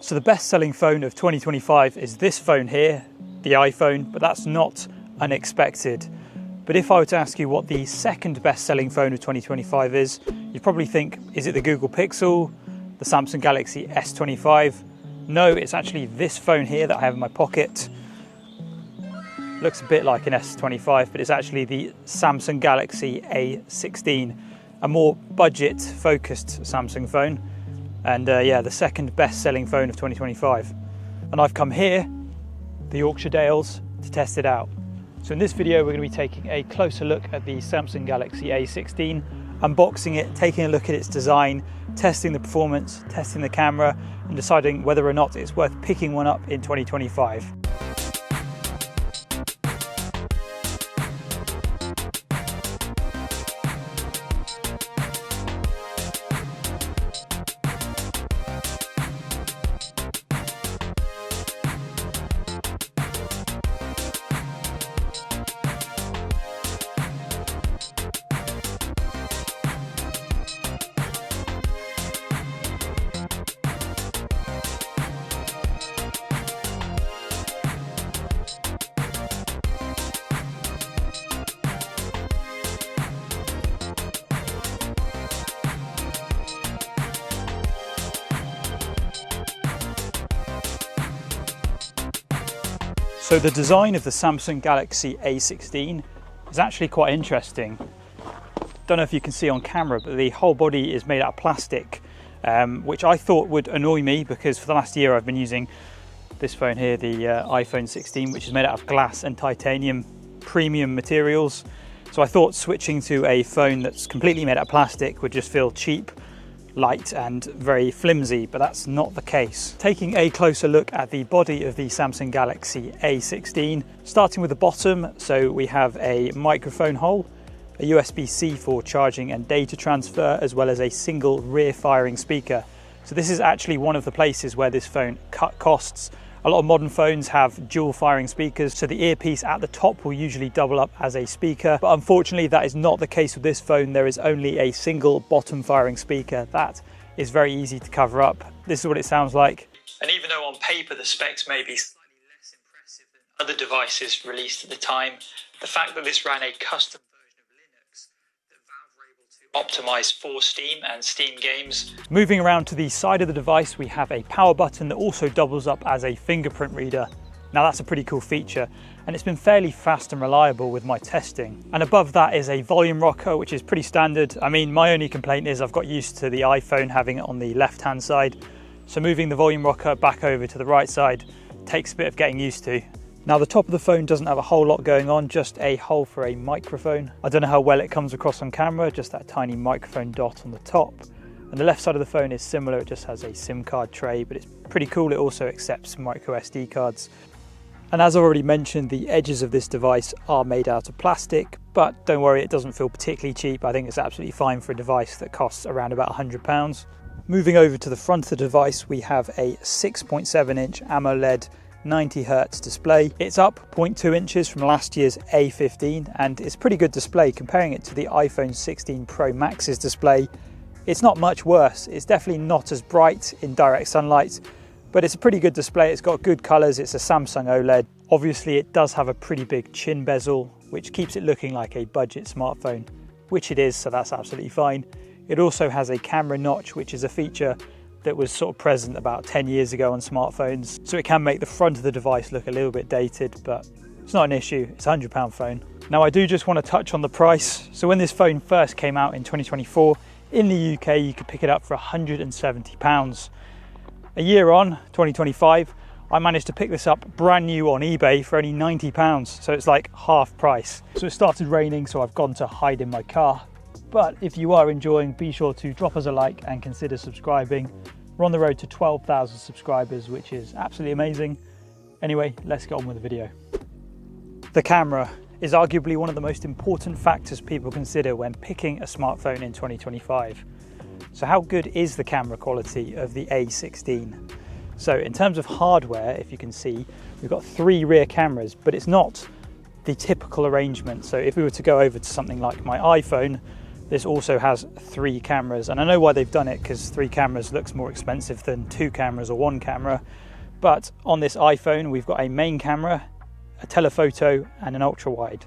So the best-selling phone of 2025 is this phone here, the iPhone, but that's not unexpected. But if I were to ask you what the second best-selling phone of 2025 is, you'd probably think, is it the Google Pixel, the Samsung Galaxy S25? No, it's actually this phone here that I have in my pocket. Looks a bit like an S25, but it's actually the Samsung Galaxy A16, a more budget-focused Samsung phone. And yeah, the second best-selling phone of 2025. And I've come here, the Yorkshire Dales, to test it out. So in this video, we're going to be taking a closer look at the Samsung Galaxy A16, unboxing it, taking a look at its design, testing the performance, testing the camera, and deciding whether or not it's worth picking one up in 2025. So the design of the Samsung Galaxy A16 is actually quite interesting. Don't know if you can see on camera, but the whole body is made out of plastic, which I thought would annoy me because for the last year I've been using this phone here, the iPhone 16, which is made out of glass and titanium premium materials. So I thought switching to a phone that's completely made out of plastic would just feel cheap, light and very flimsy, but that's not the case. Taking a closer look at the body of the Samsung Galaxy A16, starting with the bottom, so we have a microphone hole, a USB-C for charging and data transfer, as well as a single rear firing speaker. So this is actually one of the places where this phone cut costs. A lot of modern phones have dual firing speakers, so the earpiece at the top will usually double up as a speaker, but unfortunately that is not the case with this phone. There is only a single bottom firing speaker. That is very easy to cover up. This is what it sounds like. And even though on paper the specs may be slightly less impressive than other devices released at the time, the fact that this ran a custom version of Linux that Valve were able to optimize for Steam and Steam games. Moving around to the side of the device, we have a power button that also doubles up as a fingerprint reader. Now that's a pretty cool feature, and it's been fairly fast and reliable with my testing. And above that is a volume rocker, which is pretty standard. I mean, my only complaint is I've got used to the iPhone having it on the left-hand side, so moving the volume rocker back over to the right side takes a bit of getting used to. Now the top of the phone doesn't have a whole lot going on, just a hole for a microphone. I don't know how well it comes across on camera, just that tiny microphone dot on the top. And the left side of the phone is similar, it just has a SIM card tray, but it's pretty cool. It also accepts micro SD cards. And as I already mentioned, the edges of this device are made out of plastic, but don't worry, it doesn't feel particularly cheap. I think it's absolutely fine for a device that costs around about £100. Moving over to the front of the device, we have a 6.7-inch AMOLED 90Hz display. It's up 0.2 inches from last year's A15, and it's a pretty good display. Comparing it to the iPhone 16 Pro Max's display, it's not much worse. It's definitely not as bright in direct sunlight, but it's a pretty good display. It's got good colors. It's a Samsung OLED. Obviously it does have a pretty big chin bezel, which keeps it looking like a budget smartphone, which it is, so that's absolutely fine. It also has a camera notch, which is a feature that was sort of present about 10 years ago on smartphones. So it can make the front of the device look a little bit dated, but it's not an issue. It's a £100 phone. Now I do just want to touch on the price. So when this phone first came out in 2024, in the UK, you could pick it up for £170. A year on, 2025, I managed to pick this up brand new on eBay for only £90. So it's like half price. So it started raining, so I've gone to hide in my car. But if you are enjoying, be sure to drop us a like and consider subscribing. We're on the road to 12,000 subscribers, which is absolutely amazing. Anyway, let's get on with the video. The camera is arguably one of the most important factors people consider when picking a smartphone in 2025. So how good is the camera quality of the A16? So in terms of hardware, if you can see, we've got 3 rear cameras, but it's not the typical arrangement. So if we were to go over to something like my iPhone, This also has 3 cameras, and I know why they've done it, because 3 cameras looks more expensive than 2 cameras or 1 camera. But on this iPhone, we've got a main camera, a telephoto, and an ultra wide.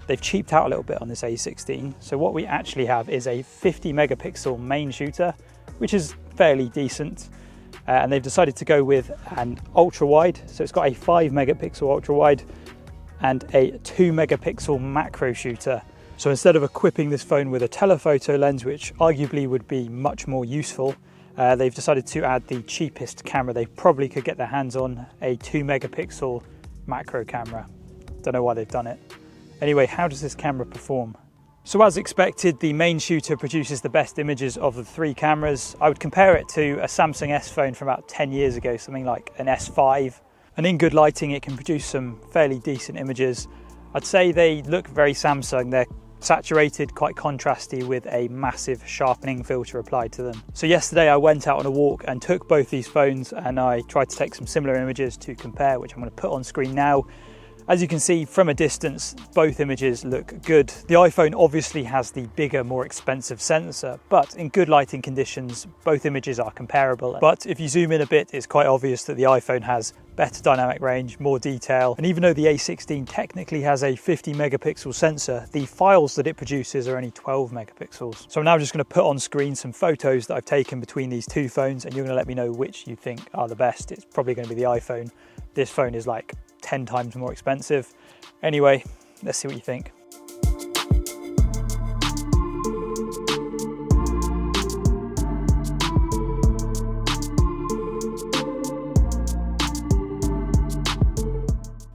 They've cheaped out a little bit on this A16. So what we actually have is a 50 megapixel main shooter, which is fairly decent. And they've decided to go with an ultra wide. So it's got a 5 megapixel ultra wide and a 2 megapixel macro shooter. So instead of equipping this phone with a telephoto lens, which arguably would be much more useful, they've decided to add the cheapest camera they probably could get their hands on, a 2 megapixel macro camera. Don't know why they've done it. Anyway, how does this camera perform? So as expected, the main shooter produces the best images of the 3 cameras. I would compare it to a Samsung S phone from about 10 years ago, something like an S5. And in good lighting, it can produce some fairly decent images. I'd say they look very Samsung. They're saturated, quite contrasty, with a massive sharpening filter applied to them. So yesterday I went out on a walk and took both these phones, and I tried to take some similar images to compare, which I'm going to put on screen now. As you can see from a distance, both images look good. The iPhone obviously has the bigger, more expensive sensor, but in good lighting conditions, both images are comparable. But if you zoom in a bit, it's quite obvious that the iPhone has better dynamic range, more detail. And even though the A16 technically has a 50 megapixel sensor, the files that it produces are only 12 megapixels. So I'm now just going to put on screen some photos that I've taken between these 2 phones, and you're going to let me know which you think are the best. It's probably going to be the iPhone. This phone is like 10 times more expensive. Anyway, let's see what you think.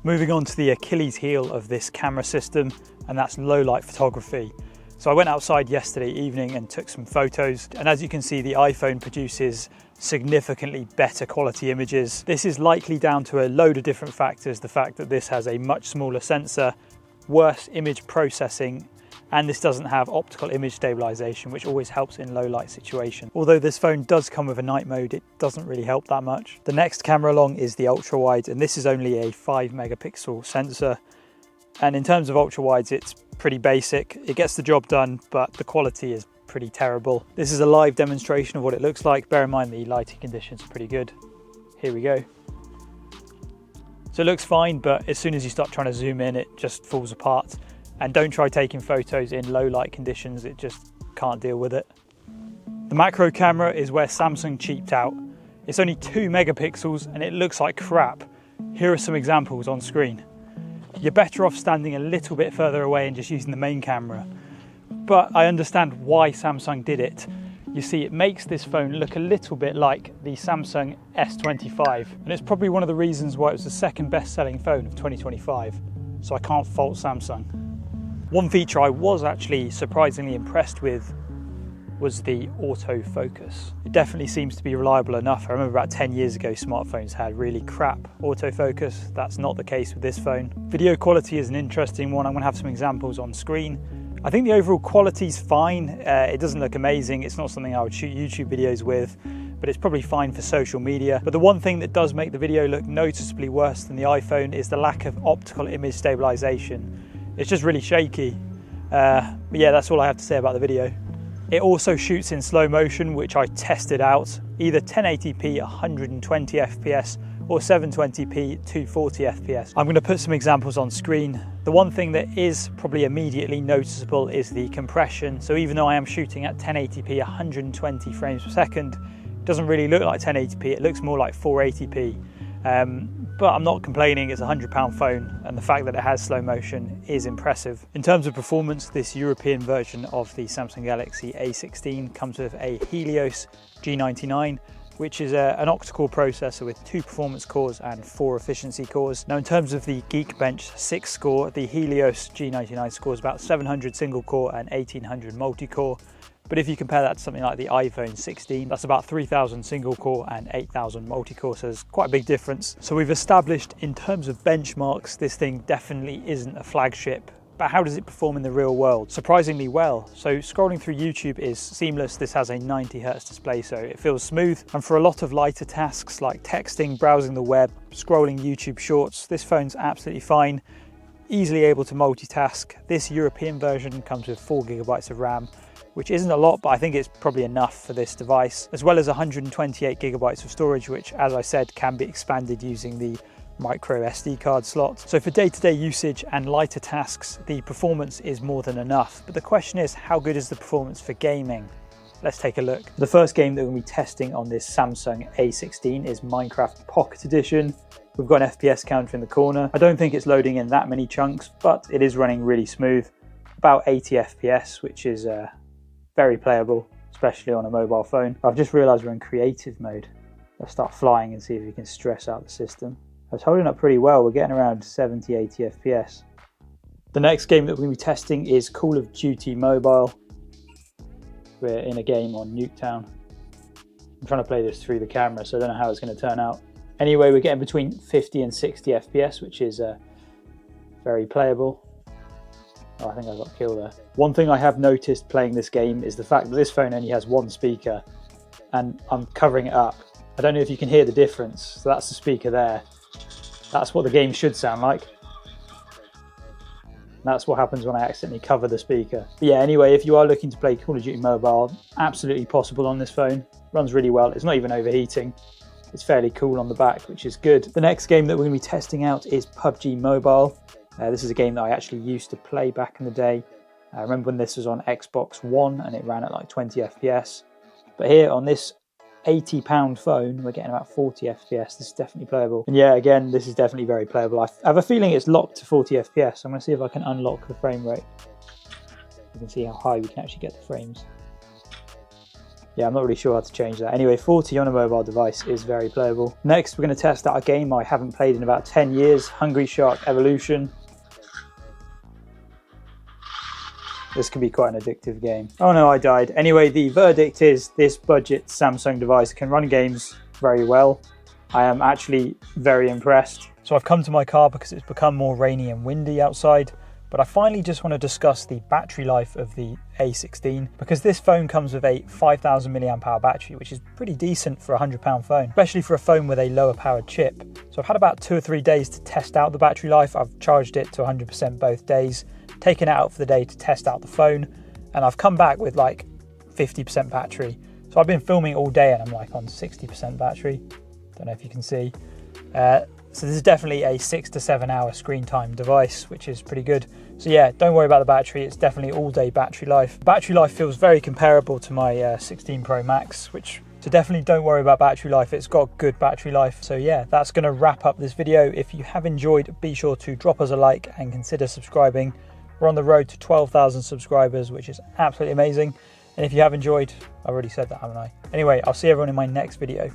Moving on to the Achilles heel of this camera system, and that's low light photography. So I went outside yesterday evening and took some photos, and as you can see, the iPhone produces significantly better quality images. This is likely down to a load of different factors. The fact that this has a much smaller sensor, worse image processing, and this doesn't have optical image stabilization, which always helps in low light situations. Although this phone does come with a night mode, it doesn't really help that much. The next camera along is the ultra wide, and this is only a 5 megapixel sensor. And in terms of ultra wides, it's pretty basic. It gets the job done, but the quality is pretty terrible. This is a live demonstration of what it looks like. Bear in mind the lighting conditions are pretty good. Here we go. So it looks fine, but as soon as you start trying to zoom in, it just falls apart. And don't try taking photos in low light conditions, it just can't deal with it. The macro camera is where Samsung cheaped out. It's only 2 megapixels and it looks like crap. Here are some examples on screen. You're better off standing a little bit further away and just using the main camera. But I understand why Samsung did it. You see, it makes this phone look a little bit like the Samsung S25, and it's probably one of the reasons why it was the second best-selling phone of 2025, so I can't fault Samsung. One feature I was actually surprisingly impressed with was the autofocus. It definitely seems to be reliable enough. I remember about 10 years ago, smartphones had really crap autofocus. That's not the case with this phone. Video quality is an interesting one. I'm going to have some examples on screen. I think the overall quality is fine. It doesn't look amazing. It's not something I would shoot YouTube videos with, but it's probably fine for social media. But the one thing that does make the video look noticeably worse than the iPhone is the lack of optical image stabilization. It's just really shaky. But yeah, that's all I have to say about the video. It also shoots in slow motion, which I tested out, either 1080p 120 FPS or 720p 240 FPS. I'm going to put some examples on screen. The one thing that is probably immediately noticeable is the compression. So even though I am shooting at 1080p 120 frames per second, it doesn't really look like 1080p, it looks more like 480p. But I'm not complaining. It's a £100 phone, and the fact that it has slow motion is impressive. In terms of performance, this European version of the Samsung Galaxy A16 comes with a Helios G99, which is an octa-core processor with 2 performance cores and 4 efficiency cores. Now, in terms of the Geekbench 6 score, the Helios G99 scores about 700 single core and 1800 multi-core. But if you compare that to something like the iPhone 16, that's about 3000 single core and 8000 multi-core, so there's quite a big difference. So we've established in terms of benchmarks, this thing definitely isn't a flagship. But how does it perform in the real world? Surprisingly well. So scrolling through YouTube is seamless. This has a 90 Hz display, so it feels smooth. And for a lot of lighter tasks like texting, browsing the web, scrolling YouTube shorts, this phone's absolutely fine. Easily able to multitask. This European version comes with 4 GB of RAM, which isn't a lot, but I think it's probably enough for this device, as well as 128 gigabytes of storage, which, as I said, can be expanded using the micro SD card slot. So for day-to-day usage and lighter tasks, the performance is more than enough. But the question is, how good is the performance for gaming? Let's take a look. The first game that we're going to be testing on this Samsung A16 is Minecraft Pocket Edition. We've got an FPS counter in the corner. I don't think it's loading in that many chunks, but it is running really smooth. About 80 FPS, which is very playable, especially on a mobile phone. I've just realised we're in creative mode. Let's start flying and see if we can stress out the system. I was holding up pretty well. We're getting around 70, 80 FPS. The next game that we're going to be testing is Call of Duty Mobile. We're in a game on Nuketown. I'm trying to play this through the camera, so I don't know how it's going to turn out. Anyway, we're getting between 50 and 60 FPS, which is very playable. Oh, I think I got killed there. One thing I have noticed playing this game is the fact that this phone only has one speaker, and I'm covering it up. I don't know if you can hear the difference. So that's the speaker there. That's what the game should sound like. That's what happens when I accidentally cover the speaker. But yeah, anyway, if you are looking to play Call of Duty Mobile, absolutely possible on this phone. Runs really well. It's not even overheating. It's fairly cool on the back, which is good. The next game that we're going to be testing out is PUBG Mobile. This is a game that I actually used to play back in the day. I remember when this was on Xbox One and it ran at like 20 FPS. But here on this £80 phone, we're getting about 40 FPS. This is definitely playable. And yeah, again, this is definitely very playable. I have a feeling it's locked to 40 FPS. I'm going to see if I can unlock the frame rate. You can see how high we can actually get the frames. Yeah, I'm not really sure how to change that. Anyway, 40 on a mobile device is very playable. Next, we're going to test out a game I haven't played in about 10 years, Hungry Shark Evolution. This can be quite an addictive game. Oh no, I died. Anyway, the verdict is this budget Samsung device can run games very well. I am actually very impressed. So I've come to my car because it's become more rainy and windy outside, but I finally just want to discuss the battery life of the A16, because this phone comes with a 5000 mAh battery, which is pretty decent for a £100 phone, especially for a phone with a lower powered chip. So I've had about 2 or 3 days to test out the battery life. I've charged it to 100% both days, taken it out for the day to test out the phone, and I've come back with like 50% battery. So I've been filming all day and I'm like on 60% battery. Don't know if you can see. So this is definitely a 6 to 7 hour screen time device, which is pretty good. So yeah, don't worry about the battery. It's definitely all day battery life. Battery life feels very comparable to my 16 Pro Max, so definitely don't worry about battery life. It's got good battery life. So yeah, that's going to wrap up this video. If you have enjoyed, be sure to drop us a like and consider subscribing. We're on the road to 12,000 subscribers, which is absolutely amazing. And if you have enjoyed, I already said that, haven't I? Anyway, I'll see everyone in my next video.